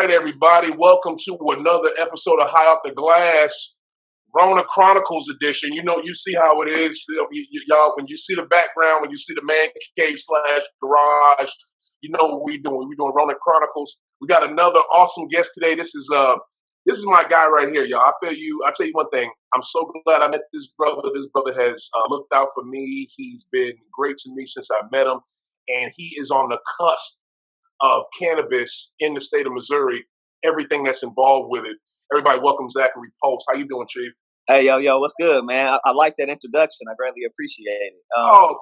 right, everybody. Welcome to another episode of High Off the Glass, Rona Chronicles edition. You see how it is. Y'all, when you see the background, when you see the man cave / garage, you know what we're doing. We're doing Rona Chronicles. We got another awesome guest today. This is my guy right here, y'all. I tell you one thing. I'm so glad I met this brother. This brother has looked out for me. He's been great to me since I met him, and he is on the cusp of cannabis in the state of Missouri, everything that's involved with it. Everybody, welcome Zachary Post. How you doing, Chief? Hey, yo, what's good, man? I like that introduction. I greatly appreciate it.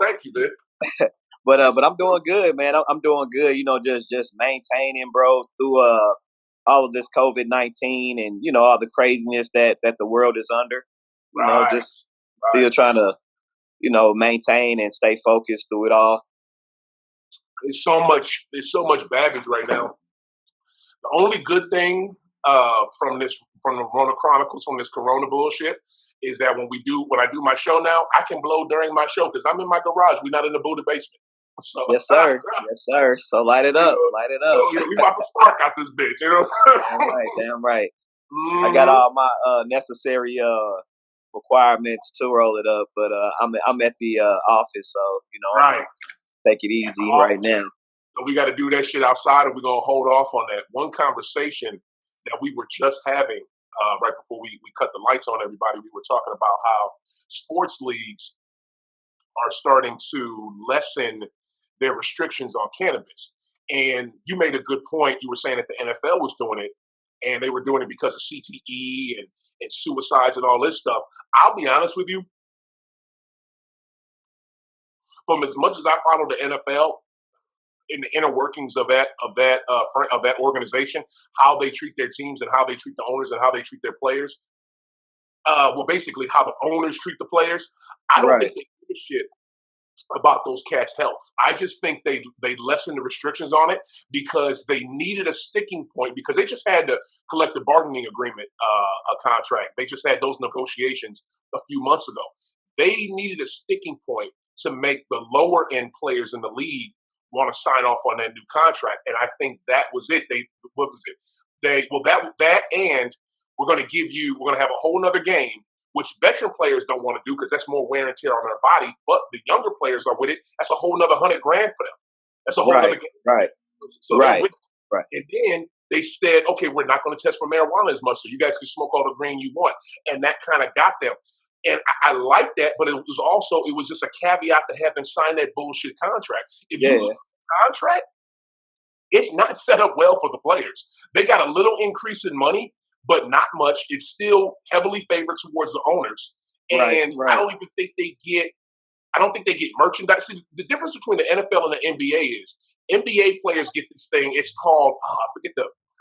Thank you, man. but I'm doing good, man. I'm doing good. Just maintaining, bro, through all of this COVID-19 and all the craziness that the world is under. Still trying to maintain and stay focused through it all. There's so much baggage right now. The only good thing from the Rona Chronicles, from this Corona bullshit, is that when I do my show now, I can blow during my show because I'm in my garage. We're not in the Buddha basement. So, yes, sir. Yes, sir. So light it up. Light it up. We about to spark out this bitch, Damn right. Mm-hmm. I got all my necessary requirements to roll it up, but I'm at the office, so right. Take it easy right now. So we got to do that shit outside, and we're going to hold off on that. One conversation that we were just having right before we cut the lights on everybody, we were talking about how sports leagues are starting to lessen their restrictions on cannabis. And you made a good point. You were saying that the NFL was doing it, and they were doing it because of CTE and suicides and all this stuff. I'll be honest with you. From as much as I follow the NFL in the inner workings of that organization, how they treat their teams and how they treat the owners and how they treat their players. Basically how the owners treat the players. I don't think they give a shit about those cats' health. I just think they lessened the restrictions on it because they needed a sticking point because they just had the collective bargaining agreement, a contract. They just had those negotiations a few months ago. They needed a sticking point to make the lower end players in the league want to sign off on that new contract. And I think that was it. What was it? And we're going to have a whole nother game, which veteran players don't want to do because that's more wear and tear on their body. But the younger players are with it. That's a whole nother $100,000 for them. That's a whole nother game. Right. So right. And then they said, okay, we're not going to test for marijuana as much, so you guys can smoke all the green you want. And that kind of got them. And I like that, but it was just a caveat to have them sign that bullshit contract. If you look at the contract, it's not set up well for the players. They got a little increase in money, but not much. It's still heavily favored towards the owners. And I don't think they get merchandise. See, the difference between the NFL and the NBA is NBA players get this thing. It's called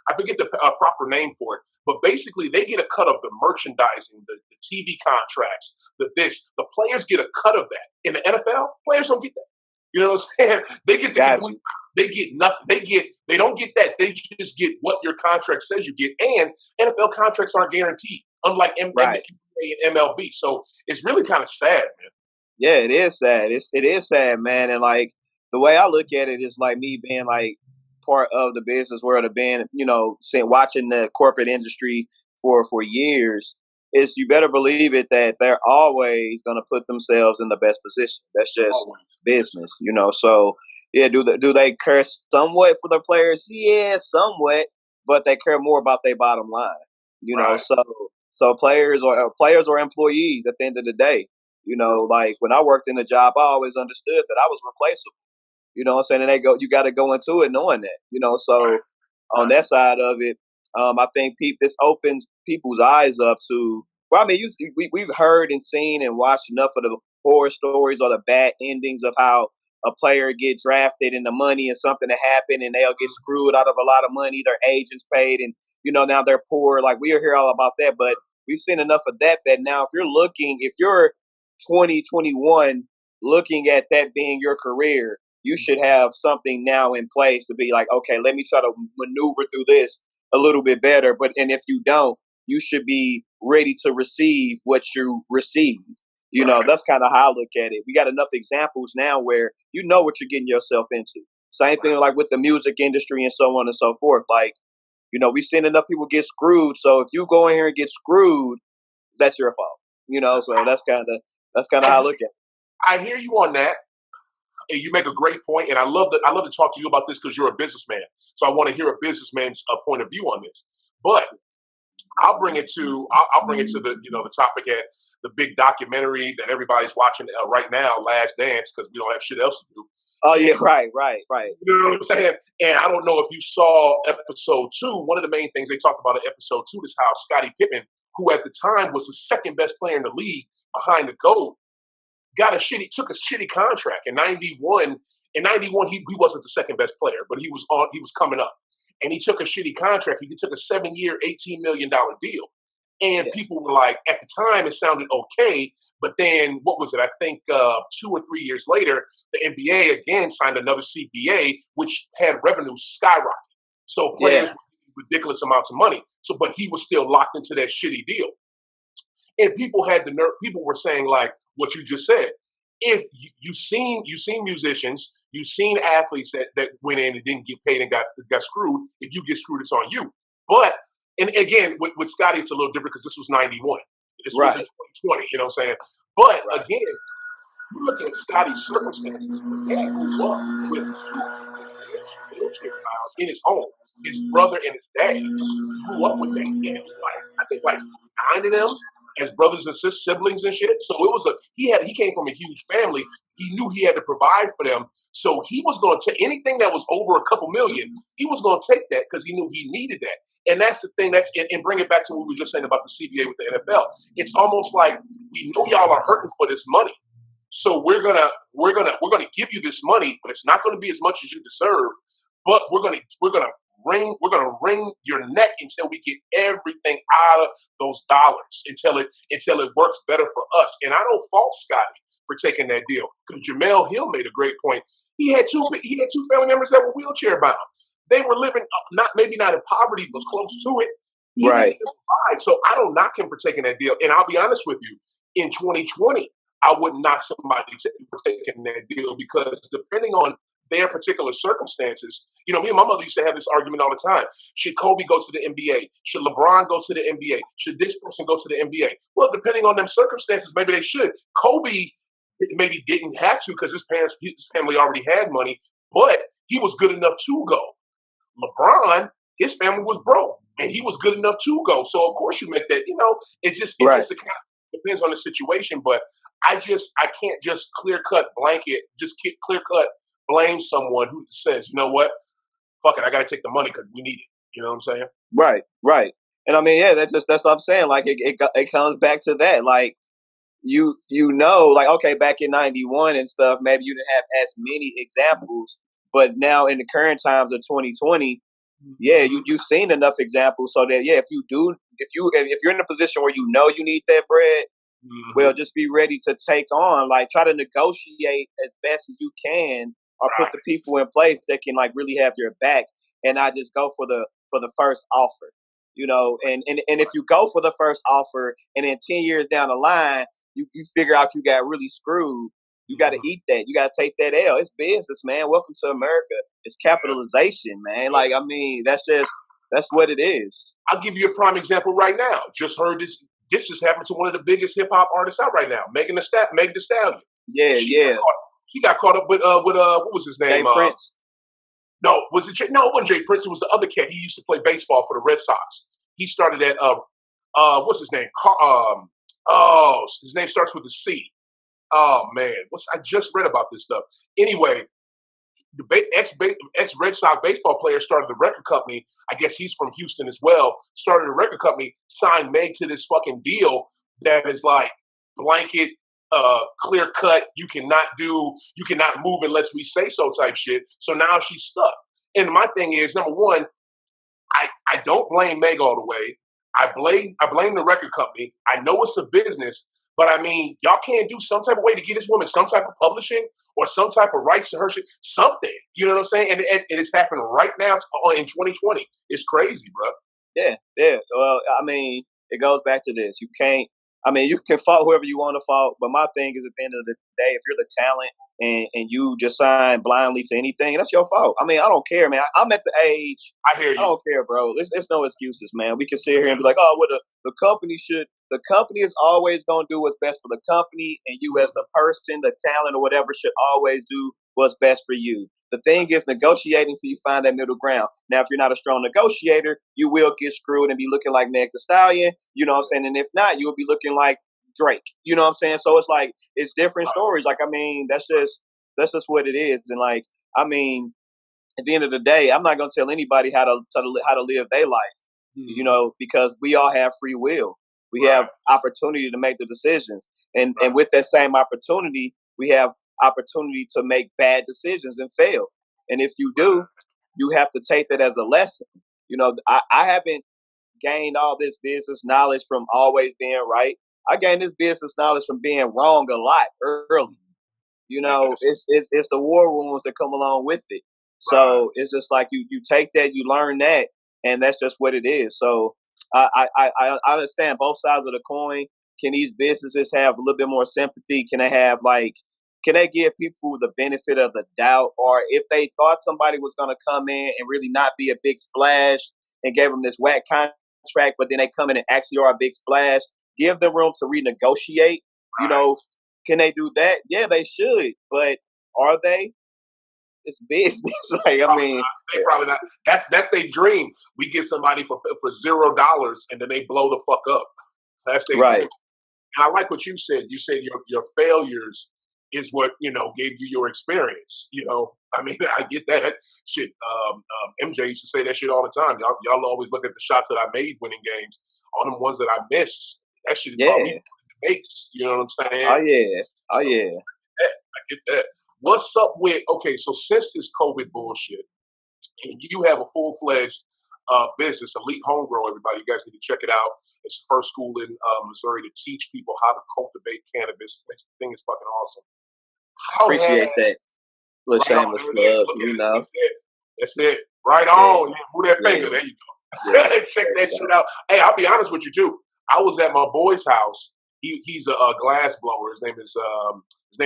I forget the proper name for it. But basically, they get a cut of the merchandising, the TV contracts, the players get a cut of that. In the NFL, players don't get that. You know what I'm saying? They get nothing. They don't get that. They just get what your contract says you get. And NFL contracts aren't guaranteed, unlike NBA and MLB. So it's really kind of sad, man. Yeah, it is sad. It is sad, man. And like the way I look at it is like me being like part of the business world of being, watching the corporate industry for years, is you better believe it that they're always going to put themselves in the best position. That's just business, So yeah, do they care somewhat for the players? Yeah, somewhat, but they care more about their bottom line, So players or employees at the end of the day, like when I worked in a job, I always understood that I was replaceable. You know what I'm saying? And you got to go into it knowing that, So on that side of it, I think this opens people's eyes up to, we've heard and seen and watched enough of the horror stories or the bad endings of how a player get drafted and the money and something to happen and they'll get screwed out of a lot of money, their agents paid and, now they're poor. Like we hear all about that, but we've seen enough of that now if you're 20, 21 looking at that being your career, you should have something now in place to be like, okay, let me try to maneuver through this a little bit better. And if you don't, you should be ready to receive what you receive. That's kind of how I look at it. We got enough examples now where you know what you're getting yourself into. Same thing like with the music industry and so on and so forth. Like We've seen enough people get screwed. So if you go in here and get screwed, that's your fault. So that's kind of how I look at it. I hear you on that, and you make a great point. And I love to talk to you about this because you're a businessman. So I want to hear a businessman's point of view on this. But I'll bring it to the topic at the big documentary that everybody's watching right now, Last Dance, because we don't have shit else to do. Oh yeah, right. You know what I'm saying? And I don't know if you saw episode 2. One of the main things they talked about in episode 2 is how Scottie Pippen, who at the time was the second best player in the league behind the GOAT, took a shitty contract in '91. In '91, he wasn't the second best player, but he was coming up, and he took a shitty contract. He took a 7-year, $18 million deal, and Yes. people were like, at the time, it sounded okay, but then what was it? I think 2 or 3 years later, the NBA again signed another CBA, which had revenue skyrocket. So players Yeah. were getting ridiculous amounts of money. So, but he was still locked into that shitty deal. And people had the nerve. People were saying like what you just said. If you've seen musicians, you've seen athletes that went in and didn't get paid and got screwed. If you get screwed, it's on you. But and again, with Scotty, it's a little different because this was '91. This was in Right. 2020. You know what I'm saying? But Right. again, you look at Scotty's circumstances. The dad grew up with two people wheelchair bound in his home. His brother and his dad. He grew up with that, and it was like I think like 9 of them as brothers and siblings and shit. So it was he came from a huge family. He knew he had to provide for them. So he was going to take anything that was over a couple million. He was going to take that because he knew he needed that. And that's the thing. And bring it back to what we were just saying about the CBA with the NFL. It's almost like we know y'all are hurting for this money, so we're gonna give you this money, but it's not gonna be as much as you deserve. But we're gonna wring your neck until we get everything out of those dollars until it works better for us. And I don't fault Scotty for taking that deal because Jamel Hill made a great point. He had two family members that were wheelchair bound. They were living not in poverty but close to it. He needed Right. to provide. So I don't knock him for taking that deal. And I'll be honest with you, in 2020, I wouldn't knock somebody for taking that deal because depending on their particular circumstances, me and my mother used to have this argument all the time. Should Kobe go to the NBA? Should LeBron go to the NBA? Should this person go to the NBA? Well, depending on them circumstances, maybe they should. Kobe maybe didn't have to because his family already had money, but he was good enough to go. LeBron, his family was broke, and he was good enough to go. So of course you make that. It Right. just depends on the situation. But I can't just clear cut blame someone who says, you know what, fuck it, I got to take the money because we need it. You know what I'm saying? Right. Right. And I mean, yeah, that's what I'm saying. Like it comes back to that. Like like okay, back in '91 and stuff, maybe you didn't have as many examples, but now in the current times of 2020, yeah, Mm-hmm. you've seen enough examples so that yeah, if you're in a position where you know you need that bread, well, Mm-hmm. just be ready to take on, like try to negotiate as best as you can, or put the Right. people in place that can like really have your back, and not just go for the first offer. And if you go for the first offer, and then 10 years down the line, you figure out you got really screwed. You got to Mm-hmm. eat that. You got to take that L. It's business, man. Welcome to America. It's Yeah. capitalization, man. Yeah. Like I mean, that's what it is. I'll give you a prime example right now. Just heard this. This just happened to one of the biggest hip hop artists out right now, Meg Thee Stallion. Yeah, She got yeah. caught. She got caught up with what was his Jay name? Prince. No, was it? No, it wasn't Jay Prince. It was the other cat. He used to play baseball for the Red Sox. He started at what's his name? His name starts with a C. Oh man, I just read about this stuff. Anyway, the ex Red Sox baseball player started the record company. I guess he's from Houston as well. Started a record company, signed Meg to this fucking deal that is like blanket, clear cut. You cannot move unless we say so type shit. So now she's stuck. And my thing is, number one, I don't blame Meg all the way. I blame the record company. I know it's a business, but I mean, y'all can't do some type of way to get this woman some type of publishing or some type of rights to her shit, something. You know what I'm saying? And it's happening right now in 2020. It's crazy, bro. Yeah, yeah. Well, I mean, it goes back to this. You can't. I mean, you can fault whoever you want to fault, but my thing is at the end of the day, if you're the talent and you just sign blindly to anything, that's your fault. I mean, I don't care, man. I'm at the age, I hear I you. don't care, bro. It's no excuses, man. We can sit here and be like, oh, well, the company should, the company is always going to do what's best for the company, and you as the person, the talent, or whatever should always do what's best for you. The thing is negotiating till you find that middle ground. Now, if you're not a strong negotiator, you will get screwed and be looking like Meg the Stallion, you know what I'm saying? And if not, you'll be looking like Drake. You know what I'm saying? So it's like it's different stories. Like I mean, that's just what it is. And like I mean, at the end of the day, I'm not gonna tell anybody how to live their life. You Mm-hmm. know, because we all have free will. We have Right. opportunity to make the decisions, and Right. with that same opportunity, we have opportunity to make bad decisions and fail. And if you do, Right. you have to take that as a lesson. You know, I haven't gained all this business knowledge from always being right. I gained this business knowledge from being wrong a lot early. You know, Yes. it's the war wounds that come along with it. Right. So it's just like you take that, you learn that, and that's just what it is. So I understand both sides of the coin. Can these businesses have a little bit more sympathy? Can they have like can they give people the benefit of the doubt? Or if they thought somebody was gonna come in and really not be a big splash and gave them this whack contract, but then they come in and actually are a big splash, give them room to renegotiate. You Right. know, can they do that? Yeah, they should. But are they? It's business. Like, I Probably mean, not. They probably not. That's their dream. We get somebody for $0 and then they blow the fuck up. That's their right. dream. And I like what you said. You said your failures is what gave you your experience. I mean, I get that shit. MJ used to say that shit all the time. Y'all always look at the shots that I made winning games. All them ones that I missed, that shit brought me Yeah. to the base. You know what I'm saying? Oh yeah. Oh So yeah. I get that. What's up with okay? So since this COVID bullshit, and you have a full fledged business, Elite Homegrow. Everybody, you guys need to check it out. It's the first school in Missouri to teach people how to cultivate cannabis. This thing is fucking awesome. How has Appreciate that. Little right on? shameless There it is. plug, Look at you it. know. That's it. That's it. Right Yeah. on. Yeah, move that finger. Yeah. There you go. Yeah. Check There that you shit go. out. Hey, I'll be honest with you too. I was at my boy's house. He's a glass blower. His name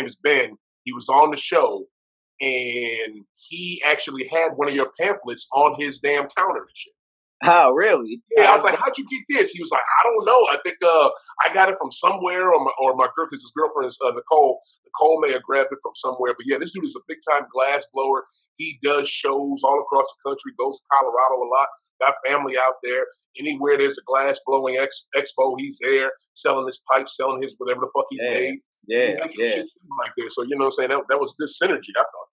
is Ben. He was on the show, and he actually had one of your pamphlets on his damn counter and shit. Oh, really? Yeah, Oh, I was that's like, dope. "How'd you get this?" He was like, "I don't know. I think I got it from somewhere, or my girl, because his girlfriend is Nicole. Nicole may have grabbed it from somewhere. But yeah, this dude is a big time glass blower. He does shows all across the country. Goes to Colorado a lot. Got family out there. Anywhere there's a glass blowing expo, he's there selling his pipes, selling his whatever the fuck he Yeah. made. And he Yeah. makes some Yeah. shit like this. So you know what I'm saying? That was good synergy. I thought.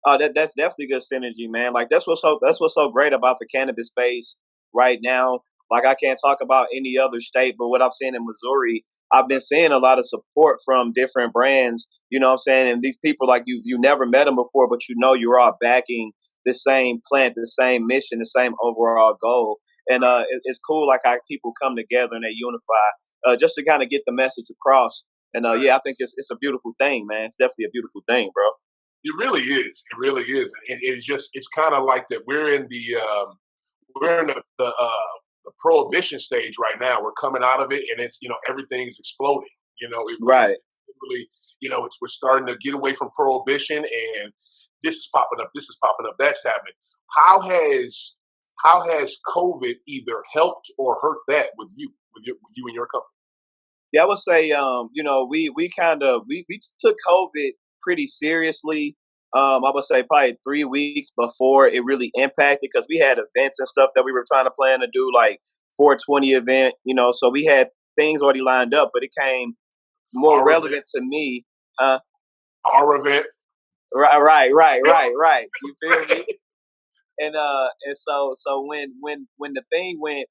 Oh, that's definitely good synergy, man. Like that's what's so great about the cannabis space right now. Like I can't talk about any other state, but what I've seen in Missouri, I've been seeing a lot of support from different brands. You know what I'm saying? And these people like you never met them before, but you know you're all backing the same plant, the same mission, the same overall goal. And it's cool like how people come together and they unify just to kind of get the message across. And Right. yeah, I think it's a beautiful thing, man. It's definitely a beautiful thing, bro. It really is. It really is. It's kind of like that. We're in the prohibition stage right now. We're coming out of it, and it's everything's exploding. Right. It really we're starting to get away from prohibition, and this is popping up. This is popping up. That's happening. How has how has COVID either helped or hurt that with you and your company? Yeah, I would say, we kind of we took COVID pretty seriously. I would say probably 3 weeks before it really impacted because we had events and stuff that we were trying to plan to do, like 420 event, so we had things already lined up, but it came more Our event, relevant to me. Uh, our event. right. You feel me? And so when the thing kind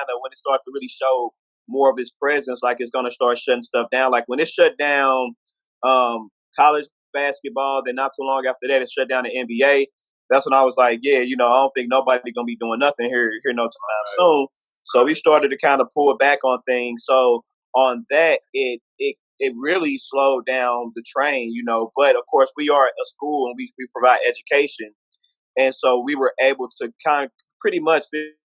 of when it started to really show more of its presence, like it's gonna start shutting stuff down. Like when it shut down college basketball, then not so long after that it shut down the NBA. That's when I was like, yeah, I don't think nobody gonna be doing nothing here no time Right, soon. So we right. started to kind of pull back on things. So on that, it really slowed down the train, But of course, we are a school and we provide education, and so we were able to kind of pretty much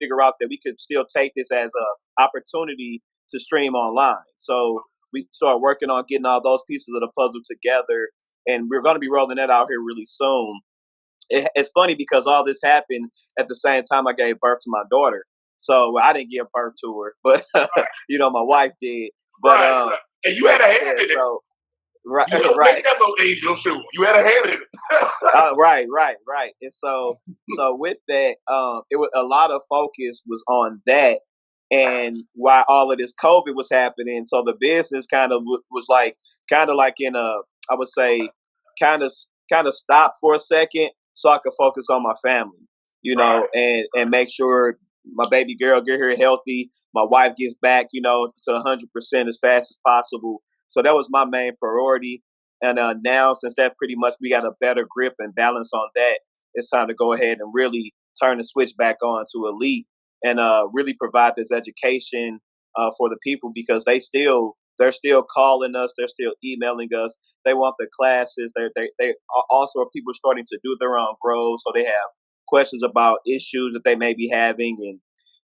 figure out that we could still take this as a opportunity to stream online. So we start working on getting all those pieces of the puzzle together, and we're going to be rolling that out here really soon. It's funny because all this happened at the same time I gave birth to my daughter. So I didn't give birth to her, but my wife did. But Right, right. And you had yeah, a hand yeah. in it. So right, You helped make right. that little angel shoot. You had a hand in it. Right. And so with that, it was a lot of focus was on that, and while all of this COVID was happening, so the business kind of was like in a, I would say, kind of kind of stopped for a second, so I could focus on my family, Right. and make sure my baby girl get here healthy, my wife gets back, to 100% as fast as possible. So that was my main priority. And now, since that pretty much we got a better grip and balance on that, it's time to go ahead and really turn the switch back on to Elite, and really provide this education for the people, because they're still calling us, they're still emailing us. They want the classes. They also are people starting to do their own grows, so they have questions about issues that they may be having, and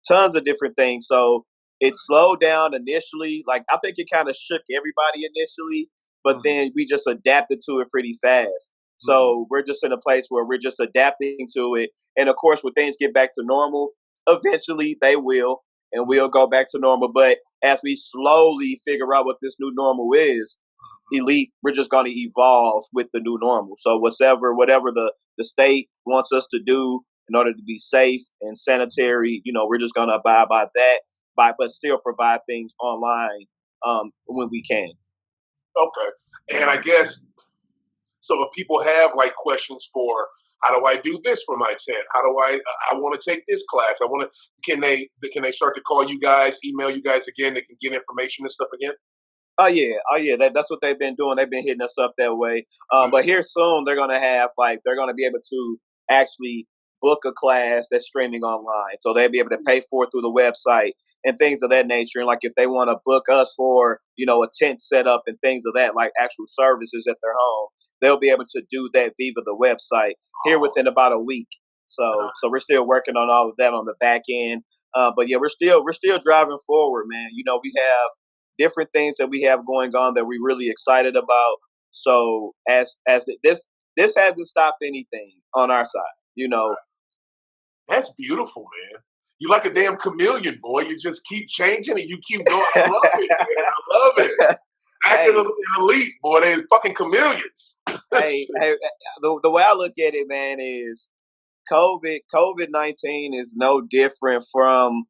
tons of different things. So it slowed down initially. Like, I think it kind of shook everybody initially, but Mm-hmm. then we just adapted to it pretty fast. Mm-hmm. So we're just in a place where we're just adapting to it. And of course, when things get back to normal, eventually they will, and we'll go back to normal. But as we slowly figure out what this new normal is, Elite, we're just going to evolve with the new normal. So whatever the state wants us to do in order to be safe and sanitary, we're just going to abide by that, but still provide things online when we can. Okay. And I guess so. If people have like questions for how do I do this for my tent? How do I want to take this class? I want to. Can they start to call you guys, email you guys again? They can get information and stuff again. Oh yeah. That's what they've been doing. They've been hitting us up that way. But here soon, they're gonna be able to actually book a class that's streaming online, so they'll be able to pay for it through the website and things of that nature. And like if they want to book us for a tent setup and things of that, like actual services at their home, they'll be able to do that via the website here Oh, within about a week. So we're still working on all of that on the back end. But yeah, we're still driving forward, man. We have different things that we have going on that we're really excited about. So this hasn't stopped anything on our side. that's beautiful, man. You like a damn chameleon, boy. You just keep changing and you keep going. I love it, man. I love it. Back in Hey, the elite, boy, they fucking chameleons. hey, the way I look at it, man, is COVID-19 is no different from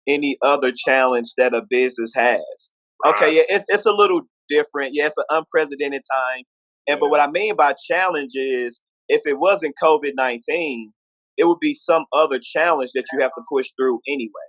any other challenge that a business has. Okay, Right. yeah, it's a little different. Yeah, it's an unprecedented time. But Yeah. what I mean by challenge is, if it wasn't COVID-19, it would be some other challenge that you have to push through anyway.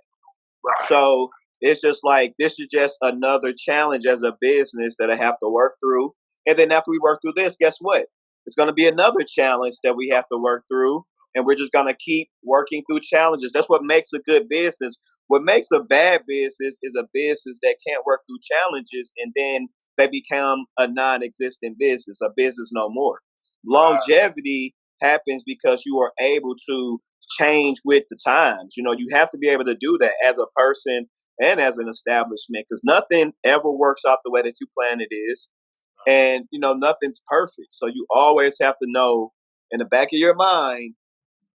Right. So it's just like, this is just another challenge as a business that I have to work through. And then after we work through this, guess what? It's going to be another challenge that we have to work through. And we're just going to keep working through challenges. That's what makes a good business. What makes a bad business is a business that can't work through challenges, and then they become a non existent business, a business no more. Right. Longevity happens because you are able to change with the times. You have to be able to do that as a person and as an establishment, because nothing ever works out the way that you plan it is. And, nothing's perfect. So you always have to know in the back of your mind,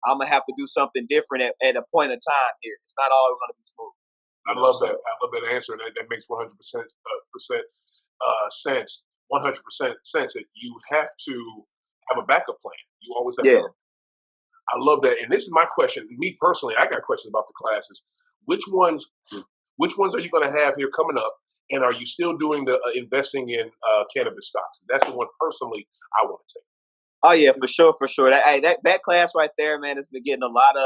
I'm going to have to do something different at a point in time here. It's not always going to be smooth, I love that. so I love that answer. That makes 100% sense. 100% sense that you have to have a backup plan. You always have to. yeah. I love that. And this is my question. Me personally, I got questions about the classes. Which ones? Which ones are you going to have here coming up? And are you still doing the investing in cannabis stocks? That's the one personally I want to take. Oh yeah, for sure. That class right there, man, has been getting a lot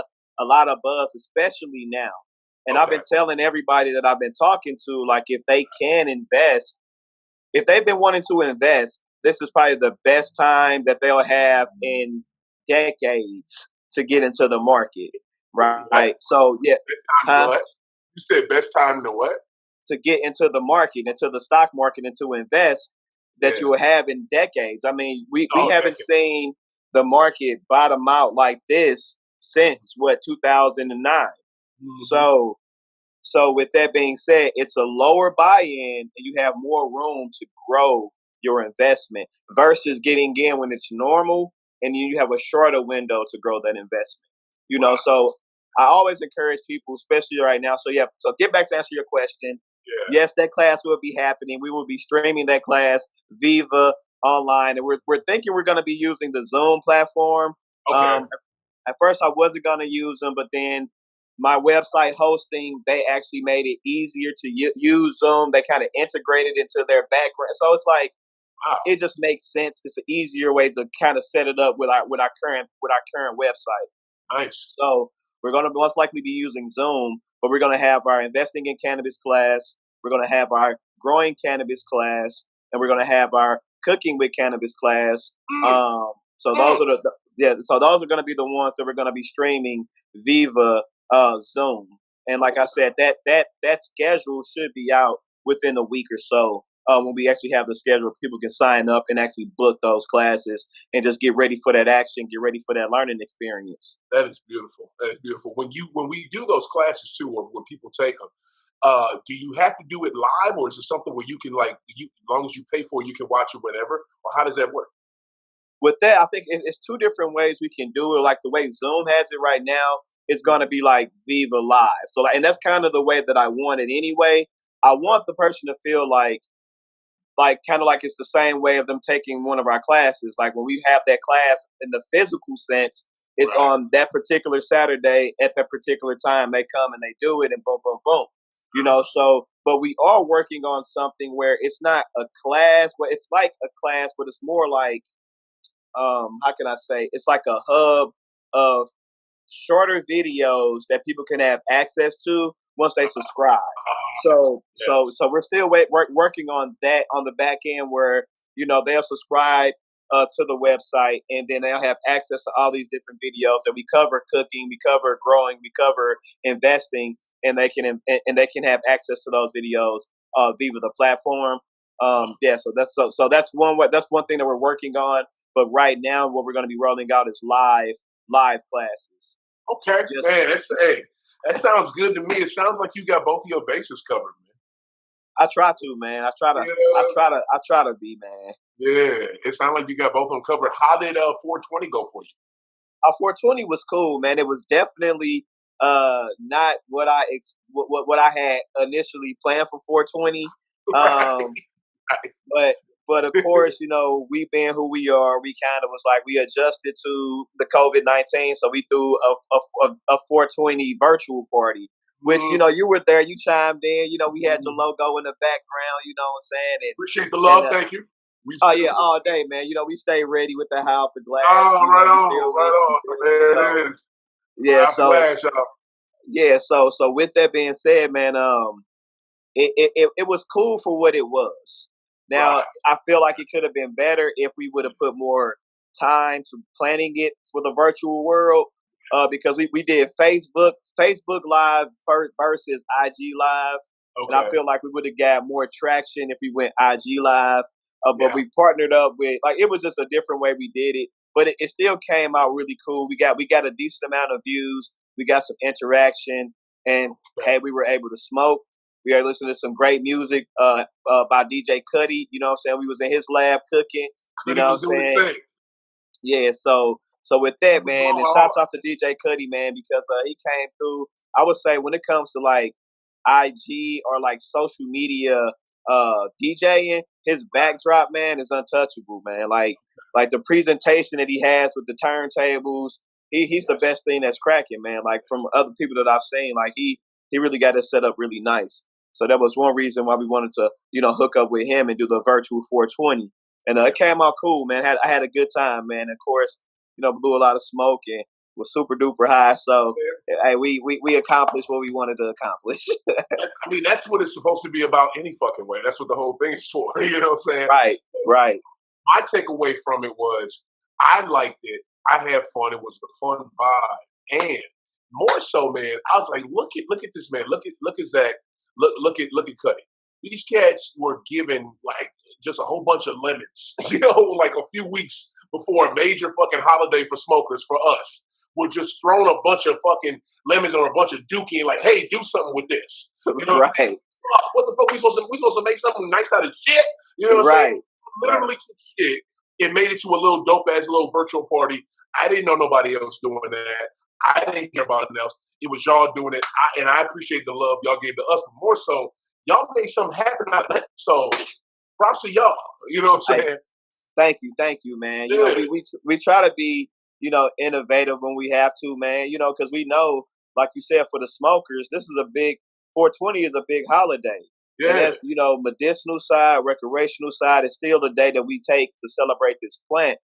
of buzz, especially now. And I've Okay. been telling everybody that I've been talking to, like, if they can invest, if they've been wanting to invest, this is probably the best time that they'll have in decades to get into the market, What? right? So yeah, Best time to huh? what? You said best time to what? To get into the market, into the stock market, and to invest, that Yeah. you will have in decades. I mean, we Oh, haven't decade. seen the market bottom out like this since what, 2009. Mm-hmm. So So with that being said, it's a lower buy-in and you have more room to grow your investment versus getting in when it's normal and you have a shorter window to grow that investment. Wow. So I always encourage people, especially right now. So yeah, so get back to answer your question. Yeah. Yes, that class will be happening. We will be streaming that class Viva online, and we're thinking we're going to be using the Zoom platform. Okay. At first, I wasn't going to use them, but then my website hosting, they actually made it easier to use Zoom. They kind of integrated into their background, so it's like Wow. it just makes sense. It's an easier way to kind of set it up with our current website. Nice. So we're going to most likely be using Zoom, but we're going to have our investing in cannabis class. We're going to have our growing cannabis class, and we're going to have our cooking with cannabis class. So those are so those are going to be the ones that we're going to be streaming Viva Zoom. And like I said, that schedule should be out within a week or so. When we actually have the schedule, people can sign up and actually book those classes and just get ready for that action, get ready for that learning experience. That is beautiful. That is beautiful. When we do those classes too, or when people take them, do you have to do it live, or is it something where you can as long as you pay for it, you can watch it whenever, or how does that work? With that, I think it's two different ways we can do it. Like the way Zoom has it right now, it's going to be like Viva Live. So, and that's kind of the way that I want it anyway. I want the person to feel like kind of like it's the same way of them taking one of our classes. Like when we have that class in the physical sense, it's Right. on that particular Saturday at that particular time. They come and they do it and boom, boom, boom. So, but we are working on something where it's not a class, but it's like a class, but it's more like, how can I say? It's like a hub of shorter videos that people can have access to once they subscribe. Yeah. So we're still working on that on the back end where they'll subscribe to the website and then they'll have access to all these different videos that we cover cooking, we cover growing, we cover investing, and they can have access to those videos via the platform. Yeah, so that's one thing that we're working on. But right now, what we're going to be rolling out is live classes. Okay, man. That sounds good to me. It sounds like you got both of your bases covered, man. I try to, man. Yeah. I try to be, man. Yeah. It sounds like you got both of them covered. How did 420 go for you? 420 was cool, man. It was definitely not what I had initially planned for 420. Right. Um, but of course, we being who we are, we kind of was like we adjusted to the COVID-19, so we threw a 420 virtual party. Which you were there, you chimed in. We had your logo in the background. You know what I'm saying? Appreciate the love. Thank you. Oh yeah, all day, man. We stay ready with the house, the glass. Oh, right You on, feel me? right on. There it is. Yeah, High flash, y'all. yeah, so with that being said, man, it was cool for what it was. Now Right. I feel like it could have been better if we would have put more time to planning it for the virtual world. Because we did Facebook Live versus IG Live, and I Okay. feel like we would have got more traction if we went IG Live. But Yeah. we partnered up with it was just a different way we did it, but it still came out really cool. We got a decent amount of views. We got some interaction, and Okay. hey, we were able to smoke. We are listening to some great music by DJ Cuddy. You know what I'm saying? We was in his lab cooking. You Cuddy know what I'm was doing his saying? thing. Yeah. So with He that, was man, going and shouts hard. out to DJ Cuddy, man, because he came through. I would say when it comes to like IG or like social media DJing, his backdrop, man, is untouchable, man. Like the presentation that he has with the turntables, he's the Yes. best thing that's cracking, man. Like from other people that I've seen, like he really got it set up really nice. So that was one reason why we wanted to, hook up with him and do the virtual 420. And it came out cool, man. I had a good time, man. Of course, blew a lot of smoke and was super duper high. So hey, we accomplished what we wanted to accomplish. I mean, that's what it's supposed to be about any fucking way. That's what the whole thing is for. You know what I'm saying? Right, right. My takeaway from it was I liked it. I had fun. It was a fun vibe, and more so, man, I was like, look at this man. Look at Zach. Look at Cuddy. These cats were given like just a whole bunch of lemons, like a few weeks before a major fucking holiday for smokers for us. We're just throwing a bunch of fucking lemons or a bunch of dookie and like, hey, do something with this. You know what I'm saying? Right. Oh, what the fuck we supposed to make something nice out of shit? You know what I'm saying? Right. Right. Literally some shit. It made it to a little dope ass little virtual party. I didn't know nobody else doing that. I didn't hear about nothing else. It was y'all doing it, and I appreciate the love y'all gave to us. But more so, y'all made something happen out of that. So props to y'all. You know what I'm Hey, saying? thank you, man. You know, Yeah, we try to be, innovative when we have to, man. Because we know, like you said, for the smokers, this is a big 420 is a big holiday, and yeah, that's medicinal side, recreational side. It's still the day that we take to celebrate this plant.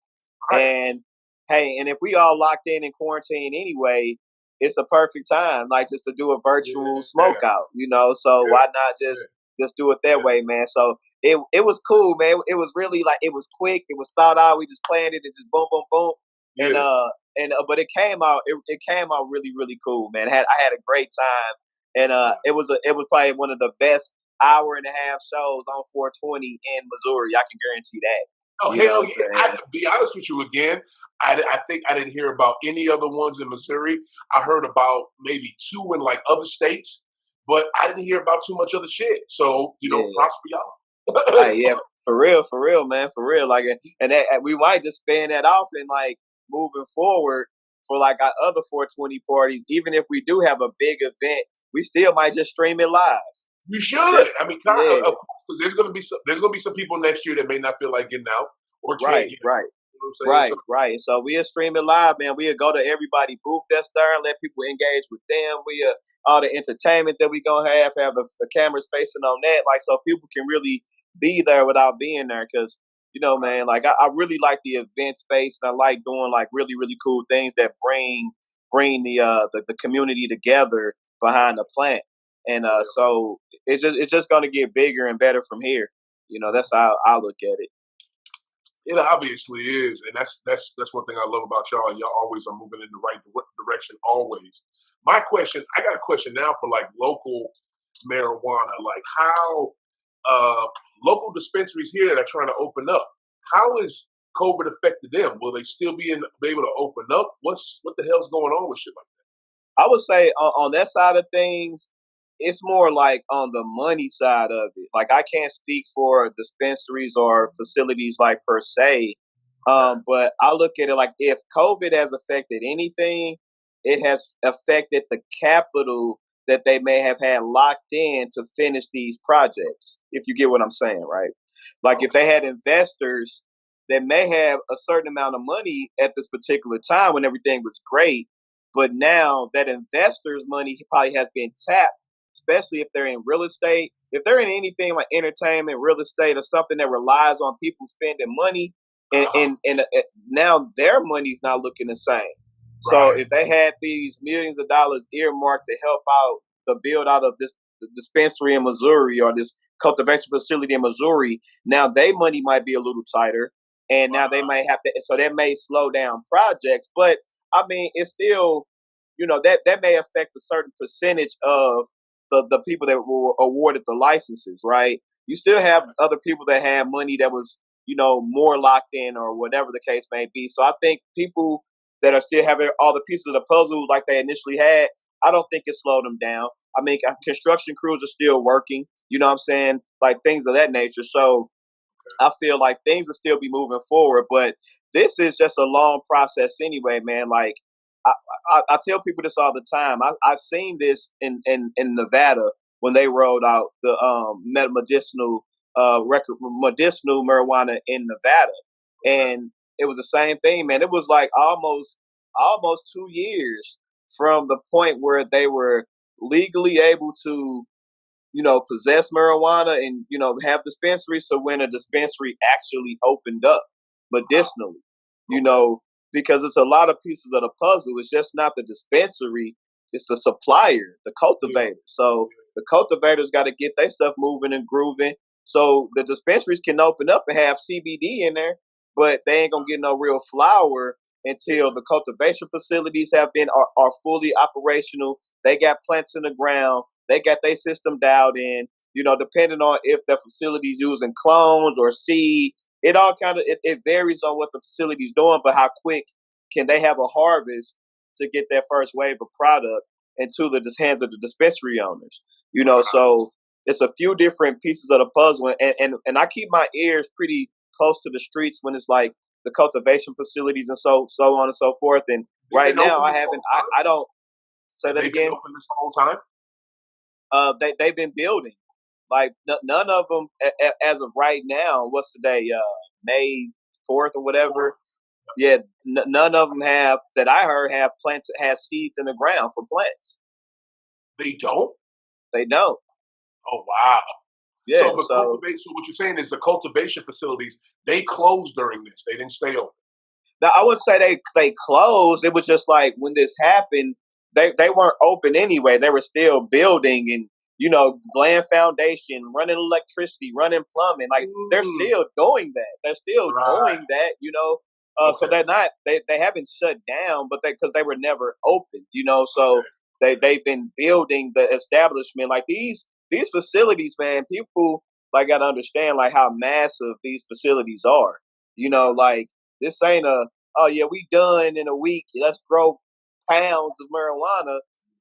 right. And hey, and if we all locked in quarantine anyway, it's a perfect time, like just to do a virtual Yeah, smoke out. So yeah, why not just do it that yeah, way, man? So it was cool, man. It was really like it was quick. It was thought out. We just planned it and just boom, boom, boom, yeah, and yeah. but it came out. It came out really, really cool, man. I had a great time, and it was probably one of the best hour and a half shows on 420 in Missouri. I can guarantee that. Oh You know what hell I'm yeah! I saying? to be honest with you again, I think I didn't hear about any other ones in Missouri. I heard about maybe two in like other states, but I didn't hear about too much other shit. So Yeah. props for y'all. Yeah, for real, man, for real. Like, and we might just span that off and like moving forward for like our other 420 parties. Even if we do have a big event, we still might just stream it live. You should. Just I mean, yeah, of course, 'cause there's gonna be some people next year that may not feel like getting out or can't right, get out. right. You know what I'm saying? So Right, right. So we'll stream it live, man. We'll go to everybody booth that's there and let people engage with them. We all the entertainment that we gonna have the cameras facing on that, like so people can really be there without being there. Cause right, man, like I really like the event space and I like doing like really, really cool things that bring the community together behind the plant. And yeah. so it's just gonna get bigger and better from here. That's how I look at it. It obviously is, and that's one thing I love about y'all. Y'all always are moving in the right direction, always. I got a question now for like local marijuana, like how uh, local dispensaries here that are trying to open up. How has COVID affected them? Will they still be able to open up? What the hell's going on with shit like I would say on that side of things, it's more like on the money side of it. Like I can't speak for dispensaries or facilities like per se, that? but I look at it like if COVID has affected anything, it has affected the capital that they may have had locked in to finish these projects. If you get what I'm saying, right? Like if Okay, they had investors that may have a certain amount of money at this particular time when everything was great, but now that investors' money probably has been tapped, especially if they're in real estate. If they're in anything like entertainment, real estate, or something that relies on people spending money, and, uh huh, and, and, uh, now their money's not looking the same. So right, if they had these millions of dollars earmarked to help out the build out of this dispensary in Missouri or this cultivation facility in Missouri, now their money might be a little tighter, and now they may have to. So that may slow down projects, but I mean, it's still, that may affect a certain percentage of the people that were awarded the licenses, right? You still have other people that had money that was, more locked in or whatever the case may be. So I think people that are still having all the pieces of the puzzle like they initially had, I don't think it slowed them down. I mean, construction crews are still working, you know what I'm saying? Like things of that nature. So I feel like things will still be moving forward, but this is just a long process anyway, man. Like I, I tell people this all the time. I seen this in Nevada when they rolled out the medicinal medicinal marijuana in Nevada, okay, and it was the same thing, man. It was like almost 2 years from the point where they were legally able to possess marijuana and, have dispensaries. So when a dispensary actually opened up wow, medicinally, you okay, know, because it's a lot of pieces of the puzzle. It's just not the dispensary, it's the supplier, the yeah, cultivator. So the cultivators got to get their stuff moving and grooving. So the dispensaries can open up and have CBD in there, but they ain't gonna get no real flower until yeah, the cultivation facilities are fully operational. They got plants in the ground, they got their system dialed in. Depending on if the facility's using clones or seed, it all kind of it varies on what the facility's doing. But how quick can they have a harvest to get that first wave of product into the hands of the dispensary owners? So it's a few different pieces of the puzzle, and I keep my ears pretty close to the streets when it's like the cultivation facilities and so on and so forth. And They've right been now, open I this haven't. whole time. I don't say Have that they been again. open this whole time? They've been building. Like none of them as of right now. What's today? May 4th or Or whatever. Yeah, none of them have that I heard have plants that has seeds in the ground for plants. they don't? They don't. Oh wow. Yeah, So the so cultivate. So what you're saying is the cultivation facilities they closed during this. They didn't stay open. now I wouldn't say they closed. It was just like when this happened, they weren't open anyway. They were still building and laying foundation, running electricity, running plumbing. Like they're Mm, still doing that. They're still right. doing that. So Okay. they're not they haven't shut down, but because they were never open. So Okay. they've been building the establishment like these facilities, man. People like got to understand like how massive these facilities are. Like this ain't a oh yeah we done in a week. Let's grow pounds of marijuana.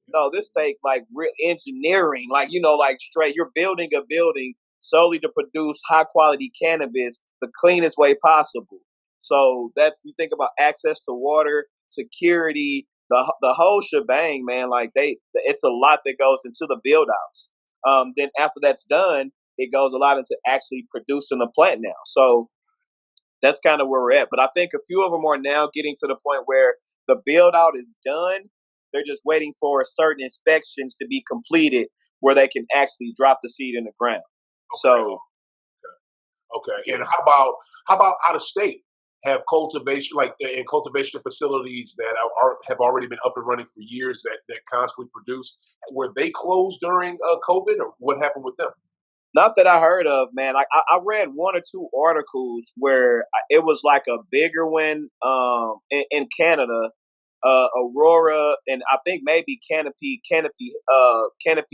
No, this takes like real engineering, like like straight. You're building a building solely to produce high quality cannabis the cleanest way possible. So that's you think about access to water, security, the whole shebang, man. Like it's a lot that goes into the build outs. Then after that's done, it goes a lot into actually producing the plant now. So that's kind of where we're at. But I think a few of them are now getting to the point where the build out is done. They're just waiting for certain inspections to be completed where they can actually drop the seed in the ground. Okay. So Okay. And yeah. how about out of state? Have cultivation like in cultivation facilities that have already been up and running for years that constantly produce? Were they closed during COVID, or what happened with them? Not that I heard of, man. Like I read one or two articles where it was like a bigger one in Canada, Aurora, and I think maybe Canopy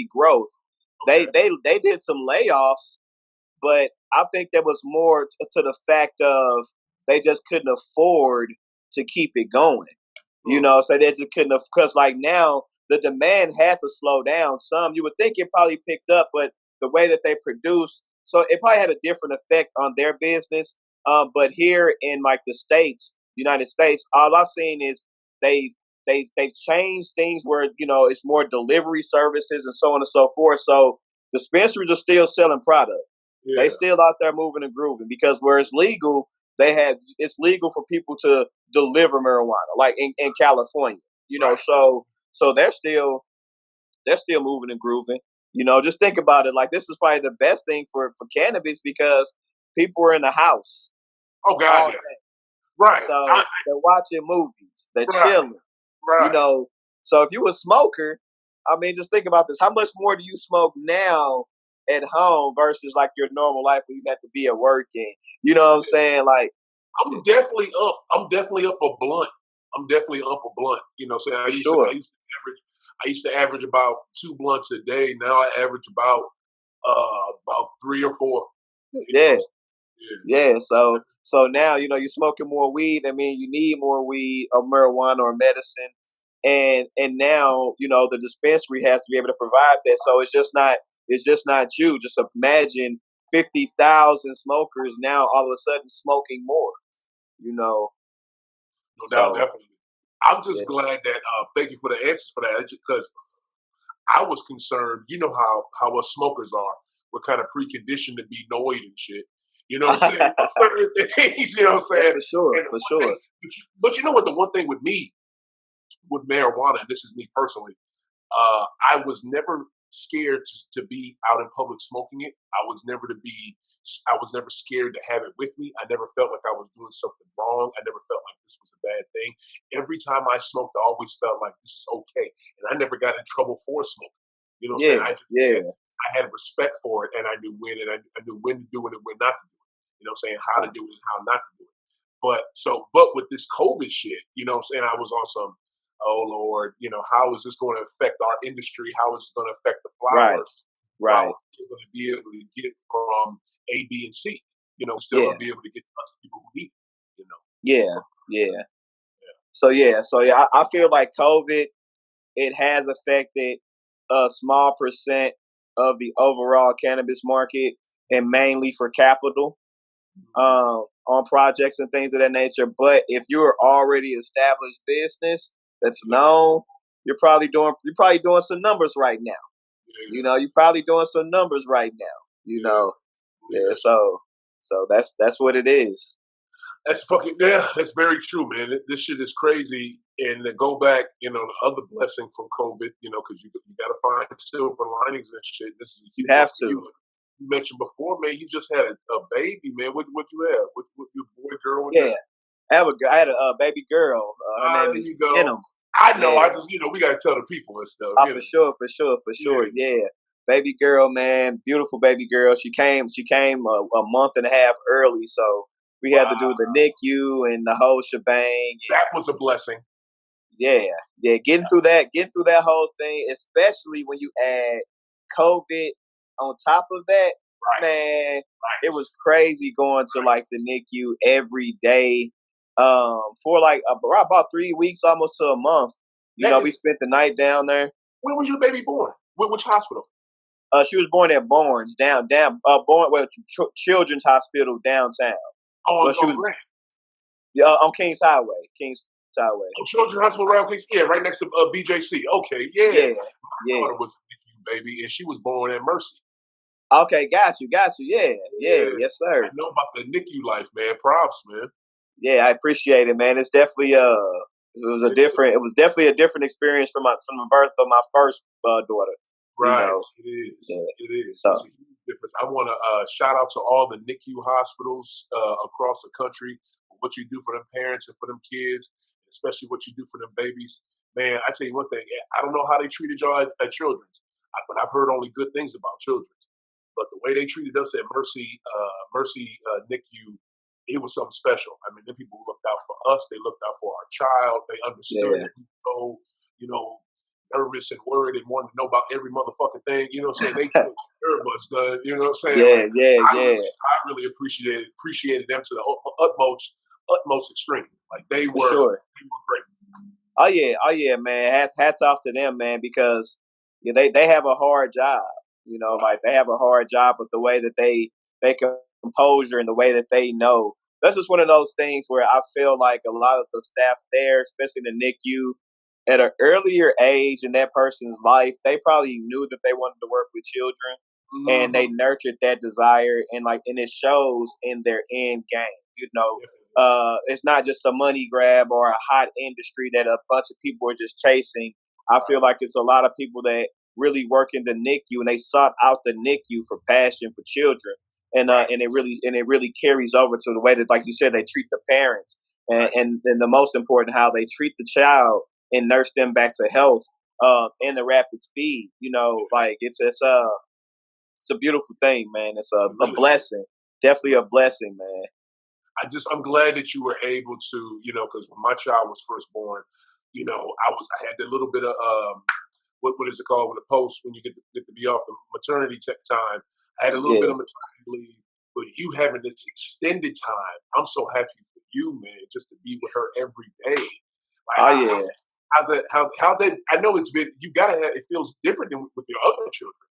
Growth. They Okay. they they did some layoffs, but I think that was more to the fact of they just couldn't afford to keep it going. Hmm. So they just couldn't have because like now the demand had to slow down some. You would think it probably picked up, but the way that they produce, so it probably had a different effect on their business. But here in like the states, United States, all I've seen is they they've changed things where it's more delivery services and so on and so forth. So dispensaries are still selling product. They Yeah. still out there moving and grooving because where it's legal, it's legal for people to deliver marijuana, like in California. Right. So they're still moving and grooving. Just think about it. Like this is probably the best thing for cannabis because people are in the house Oh God, all yeah. day. Right. So they're watching movies, they're Right. chilling. You Right. know, so if you a smoker, I mean, just think about this. How much more do you smoke now at home versus like your normal life when you have to be at work and you know what I'm saying? Like, I'm definitely up. I'm definitely up a blunt. I'm definitely up a blunt. So I for used to I sure. used to average I used to average about 2 blunts a day. Now I average about 3 or 4. Yeah. Yeah. Yeah. So now, you're smoking more weed. I mean, you need more weed or marijuana or medicine. And now, the dispensary has to be able to provide that. So it's just not you. Just imagine 50,000 smokers now all of a sudden smoking more, you know. No doubt, So definitely. I'm just yeah. glad that. Thank you for the answers for that, because I was concerned. You know how us smokers are. We're kind of preconditioned to be annoyed and shit. You know what I'm saying? Yeah, Certain things. You know what I'm saying? for sure, And the for one thing, sure. but you know what? The one thing with me with marijuana, and this is me personally. I was never scared to be out in public smoking it. I was never scared to have it with me. I never felt like I was doing something wrong. I never felt like this was a bad thing. Every time I smoked, I always felt like this is okay. And I never got in trouble for smoking. You know what I'm saying? Yeah, yeah. I had respect for it, and I knew when, and I knew when to do it and when not to do it. You know what I'm saying? How to Right. do it and how not to do it. But with this COVID shit, you know what I'm saying? I was on some, oh Lord, how is this going to affect our industry? How is it going to affect the Right. flower? How Right. are we going to be able to get from A, B, and C? Still going Yeah. to be able to get to us people who need it. Yeah. Yeah. Yeah. So I feel like COVID it has affected a small percent. of the overall cannabis market, and mainly for capital on projects and things of that nature. But if you're already established business that's known, you're probably doing some numbers right now. You know, you're probably doing some numbers right now. You know, yeah. So that's what it is. That's very true, man. This shit is crazy. And to go back, the other blessing from COVID, because you got to find silver linings and shit. This is a You huge one have for you. to. You mentioned before, man. You just had a baby, man. What you have? What your boy, girl? What Yeah, I had a baby girl. Her name there is you go. Venom. I know. Yeah. I just, we gotta tell the people and stuff. Oh, for sure. Yeah. Yeah, baby girl, man, beautiful baby girl. She came a month and a half early, so we had to do Wow, the NICU and the whole shebang. that was a blessing. Yeah, yeah, getting through that whole thing, especially when you add COVID on top of that, Right, man, right. it was crazy going to like the NICU every day, for like about 3 weeks, almost to a month. You That know, is. we spent the night down there. When was your baby born? Which hospital? She was born at Barnes, Children's Hospital downtown. Oh, Well, she was Grant. on Kings Highway, Kings Highway. Oh, Children's Hospital around Kings. Yeah, right next to BJC. Okay, yeah. Yeah, My yeah. daughter was a NICU baby, and she was born at Mercy. Okay, got you. Yeah, yeah, Yeah, yes, I sir. know about the NICU life, man. Props, man. Yeah, I appreciate it, man. It's definitely It is. it was definitely a different experience from the birth of my first daughter. You Right. know, It is. yeah. It is. So It's a huge difference. I want to shout out to all the NICU hospitals across the country for what you do for them parents and for them kids, especially what you do for them babies. Man, I tell you one thing. I don't know how they treated y'all at Children's, but I've heard only good things about Children's. But the way they treated us at Mercy NICU, it was something special. I mean, the people looked out for us. They looked out for our child. They understood yeah, that we were so, you know, nervous and worried and wanted to know about every motherfucking thing. You know what I'm saying? They took care of us, you know what I'm saying? yeah, Like yeah, yeah, I really appreciated them to the utmost extreme. Like for sure. they were great. Oh yeah, man. Hats off to them, man, because yeah, they have a hard job. You know, Right, like they have a hard job, but the way that they composure and the way that they know. That's just one of those things where I feel like a lot of the staff there, especially the NICU, at an earlier age in that person's life, they probably knew that they wanted to work with children, and they mm-hmm. nurtured that desire, and it shows in their end game. You know, it's not just a money grab or a hot industry that a bunch of people are just chasing. I feel Right, like it's a lot of people that really work in the NICU, and they sought out the NICU for passion for children, right, and it really carries over to the way that, like you said, they treat the parents, right. and the most important, how they treat the child and nurse them back to health, in the rapid speed. You know, like it's a beautiful thing, man. It's It a really is. blessing, definitely a blessing, man. I'm glad that you were able to, because when my child was first born, I had that little bit of what is it called when the post when you get to be off the maternity time. I had a little bit Yeah. of maternity leave, but you having this extended time, I'm so happy for you, man, just to be with her every day. Like Oh yeah. how that I know it's been you gotta have it feels different than with your other children.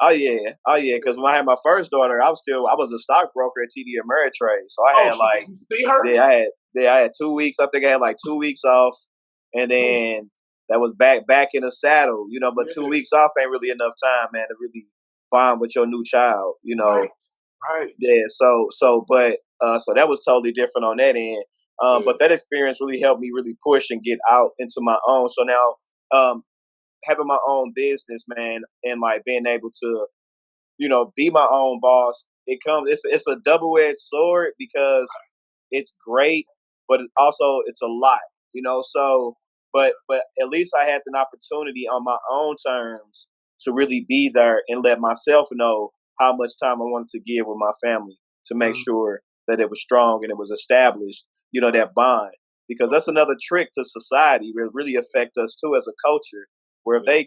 Oh yeah. Oh yeah. Because when I had my first daughter, I was a stockbroker at TD Ameritrade, so I Oh, had so did like you see her? I had 2 weeks. I think I had like 2 weeks off, and Yeah, then that was back in the saddle. You know, but yeah, 2 weeks off ain't really enough time, man, to really bond with your new child. You know, right, right. yeah. So that was totally different on that end. Yeah, But that experience really helped me really push and get out into my own. So now, having my own business, man, and like being able to, be my own boss, it's a double edged sword because it's great, but it's a lot, So, but at least I had an opportunity on my own terms to really be there and let myself know how much time I wanted to give with my family to make mm, sure that it was strong and it was established, that bond. Because that's another trick to society that really affect us too as a culture. Where yeah,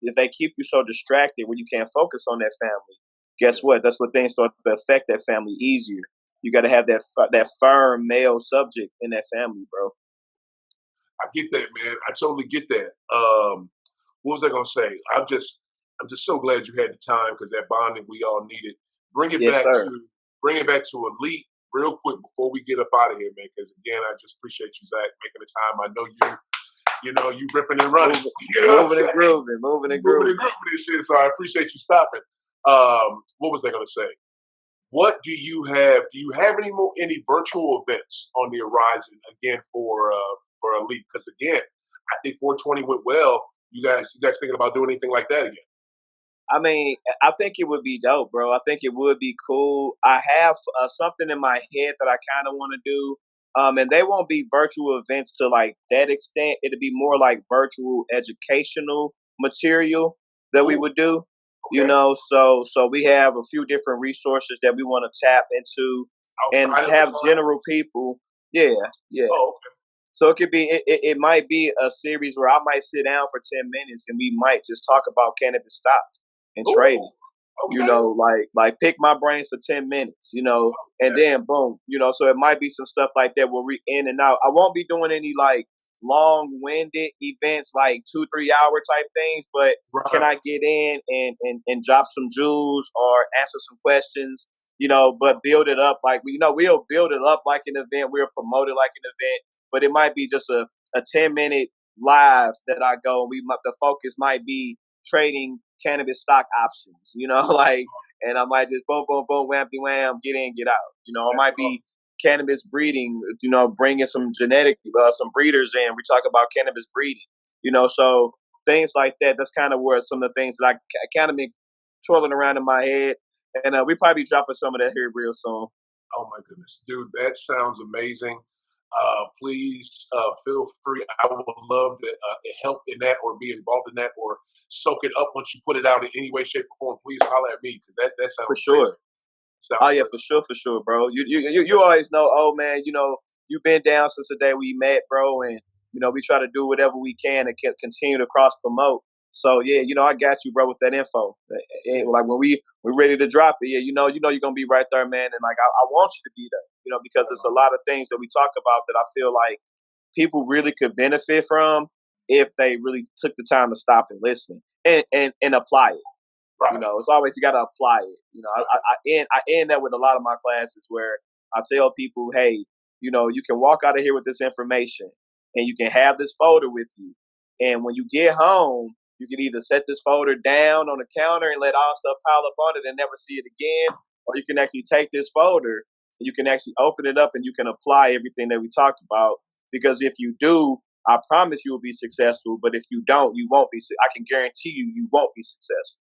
if they keep you so distracted where you can't focus on that family, guess yeah. what? That's what things start to affect that family easier. You got to have that firm male subject in that family, bro. I get that, man. I totally get that. What was I gonna say? I'm just I'm just so glad you had the time because that bonding we all needed. Bring it Yes, back to sir. bring it back to Elite real quick before we get up out of here, man. Because again, I just appreciate you, Zach, making the time. I know you ripping and running. Moving, You know what I'm moving and saying? grooving, moving and Moving and grooving. grooving this shit. So I appreciate you stopping. What was I gonna say? What do you have? Do you have any virtual events on the horizon again for Elite? Because again, I think 420 went well. You guys thinking about doing anything like that again? I mean, I think it would be dope, bro. I think it would be cool. I have something in my head that I kind of want to do. And they won't be virtual events to like that extent. It'll be more like virtual educational material that we Ooh, would do. okay. So we have a few different resources that we want to tap into and Outside of the have general people. Yeah, yeah. oh, okay. So it could be it might be a series where I might sit down for 10 minutes and we might just talk about cannabis stocks and Ooh, trading. okay. Like pick my brains for 10 minutes, and That's then boom, so it might be some stuff like that where we in and out. I won't be doing any like long winded events like 2-3 hour type things, but can right. I get in and drop some jewels or answer some questions, but build it up like we'll build it up like an event, we'll promote it like an event, but it might be just a 10 minute live that I go. The focus might be trading cannabis stock options, like, and I might just boom, boom, boom, whampy wham, get in, get out. It That's might all. be cannabis breeding, bringing some some breeders in. We talk about cannabis breeding, so things like that. That's kind of where some of the things that I kind of been twirling around in my head, and we probably dropping some of that here real soon. Oh my goodness, dude, that sounds amazing. Please feel free. I would love to help in that or be involved in that or soak it up once you put it out in any way, shape, or form. Please holler at me because that For sounds great. sure. Oh Sounds yeah, great. for sure, bro. You always know, oh man, you've been down since the day we met, bro, and we try to do whatever we can to continue to cross promote. So yeah, I got you, bro, with that info. Like when we're ready to drop it, yeah, you're gonna be right there, man, and like I want you to be there, because Right there's a on. lot of things that we talk about that I feel like people really could benefit from if they really took the time to stop and listen and apply it. Right. It's always you got to apply it. Right. I end that with a lot of my classes where I tell people, hey, you can walk out of here with this information, and you can have this folder with you, and when you get home, you can either set this folder down on the counter and let all stuff pile up on it and never see it again, or you can actually take this folder and you can actually open it up and you can apply everything that we talked about. Because if you do, I promise you will be successful. But if you don't, you won't be. I can guarantee you won't be successful.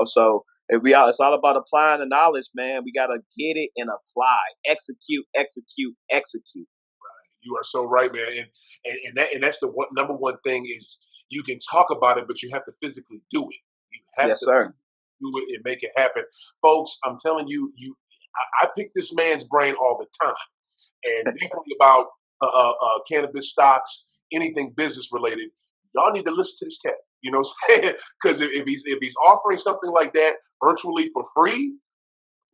So it's all about applying the knowledge, man. We gotta get it and apply, execute, execute, execute. You are so right, man. And that's the number one thing is you can talk about it, but you have to physically do it. You have Yes, to sir. do it and make it happen, folks. I'm telling you, I pick this man's brain all the time, and definitely about cannabis stocks, anything business related. Y'all need to listen to this cat. You know what I'm saying? Because if he's offering something like that virtually for free,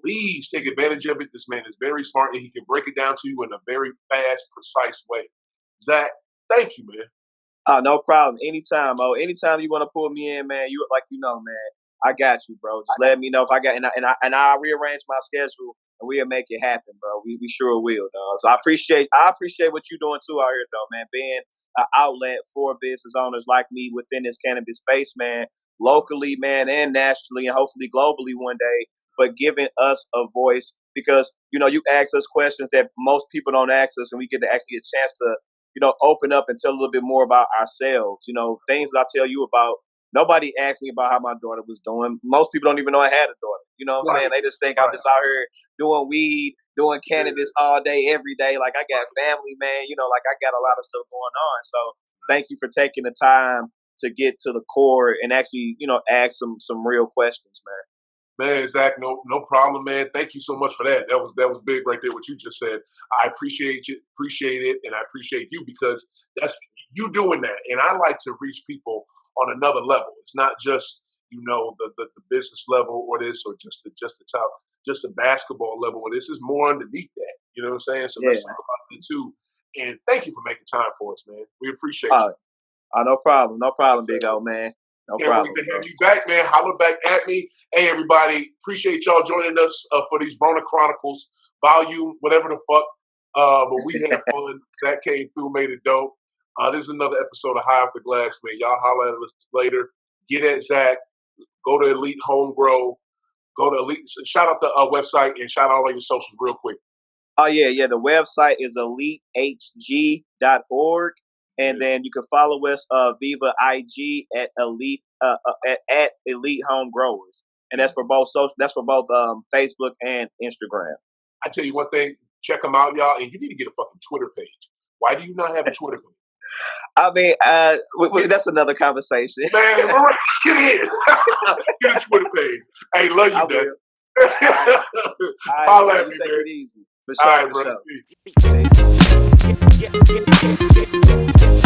please take advantage of it. This man is very smart and he can break it down to you in a very fast, precise way. Zach, thank you, man. Oh, no problem. Anytime. Oh, anytime you want to pull me in, man. Man. I got you, bro. Just let me know if I got I'll rearrange my schedule and we'll make it happen, bro. We sure will, dog. So I appreciate what you're doing too out here, though, man. Being an outlet for business owners like me within this cannabis space, man, locally, man, and nationally, and hopefully globally one day. But giving us a voice because you ask us questions that most people don't ask us, and we get to actually a chance to open up and tell a little bit more about ourselves. Things that I tell you about. Nobody asked me about how my daughter was doing. Most people don't even know I had a daughter. You know what I'm saying? Right, They just think I'm right. just out here doing weed, doing Yeah. cannabis all day, every day. Like I got family, man. Like I got a lot of stuff going on. So thank you for taking the time to get to the core and actually, ask some real questions, man. Man, Zach, no problem, man. Thank you so much for that. That was big right there. What you just said. I appreciate it, and I appreciate you because that's you doing that. And I like to reach people on another level. It's not just the business level or this or just the top, just the basketball level. This is more underneath that. You know what I'm saying? So let's Yeah. talk about it too. And thank you for making time for us, man. We appreciate Uh, you. no problem. No Yes, problem, big sir. old man. No Can't wait problem, to bro. have you back, man. Holler back at me. Hey, everybody. Appreciate y'all joining us for these Brona Chronicles, volume, whatever the fuck. But we had fun. That came through, made it dope. This is another episode of High Off the Glass, man. Y'all holler at us later. Get at Zach. Go to Elite Home Grow. Go to Elite. Shout out the website and shout out all your socials real quick. Oh yeah. The website is elitehg.org, and then you can follow us Viva IG at at Elite Home Growers, and that's for both social. That's for both Facebook and Instagram. I tell you one thing. Check them out, y'all, and you need to get a fucking Twitter page. Why do you not have a Twitter page? I mean, that's another conversation. Man, get in. Get a Twitter page. Hey, love you, man. Holla at me, take man. it easy. For All sure, right, for bro. sure.